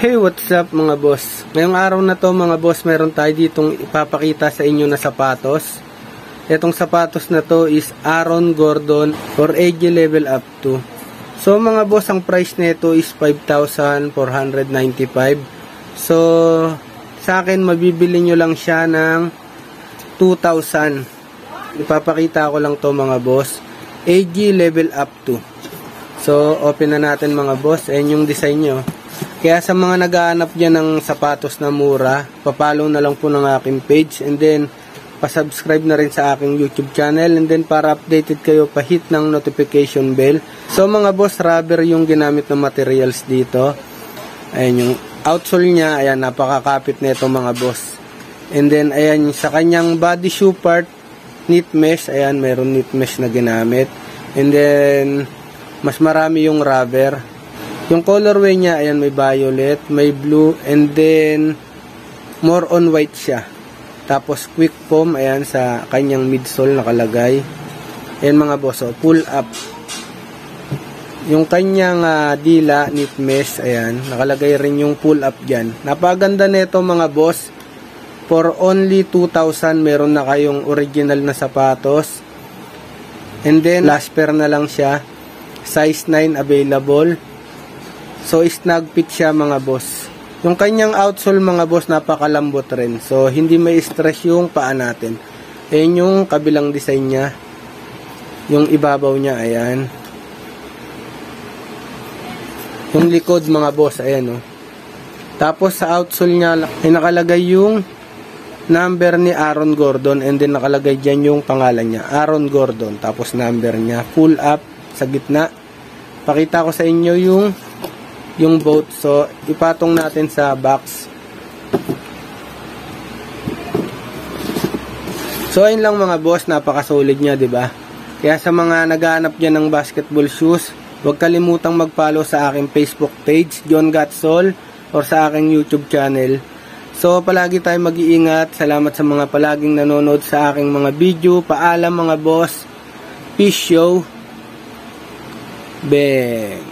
Hey, what's up mga boss? Ngayong araw na to mga boss, meron tayo ditong ipapakita sa inyo na sapatos. Itong sapatos na to is Aaron Gordon for AG level up to. So mga boss, ang price nito is 5,495. So sa akin, mabibili nyo lang siya ng 2,000. Ipapakita ko lang to mga boss. AG level up to. So open na natin mga boss. Ayan yung design nyo. Kaya sa mga naghahanap dyan ng sapatos na mura, papalo na lang po ng aking page, and then pasubscribe na rin sa aking YouTube channel, and then para updated kayo, pahit ng notification bell. So mga boss, rubber yung ginamit na materials dito. Ayan yung outsole niya, ayan, napakakapit na ito mga boss. And then ayan, sa kanyang body shoe part, knit mesh, ayan, meron knit mesh na ginamit. And then mas marami yung rubber. Yung colorway niya, ayan, may violet, may blue, and then more on white siya. Tapos quick foam, ayan, sa kanyang midsole nakalagay. Ayan mga boss, so pull up. Yung kanyang dila, knit mesh, ayan, nakalagay rin yung pull up dyan. Napaganda nito mga boss. For only 2,000, meron na kayong original na sapatos. And then, last pair na lang siya. Size 9 available. So, snug fit siya mga boss. Yung kanyang outsole mga boss, napakalambot rin. So, hindi may stress yung paa natin. Ayan yung kabilang design niya. Yung ibabaw niya, ayan. Yung likod mga boss, ayan oh. Tapos sa outsole niya, ay nakalagay yung number ni Aaron Gordon, and then nakalagay dyan yung pangalan niya, Aaron Gordon. Tapos number niya, pull up sa gitna. Pakita ko sa inyo yung boat. So, ipatong natin sa box. So, ayun lang mga boss, napaka-solid niya, 'di ba? Kaya sa mga naghahanap diyan ng basketball shoes, huwag kalimutang mag-follow sa aking Facebook page, John Gatsol, or sa aking YouTube channel. So, palagi tayong mag-iingat. Salamat sa mga palaging nanonood sa aking mga video. Paalam mga boss. Peace show. Bang.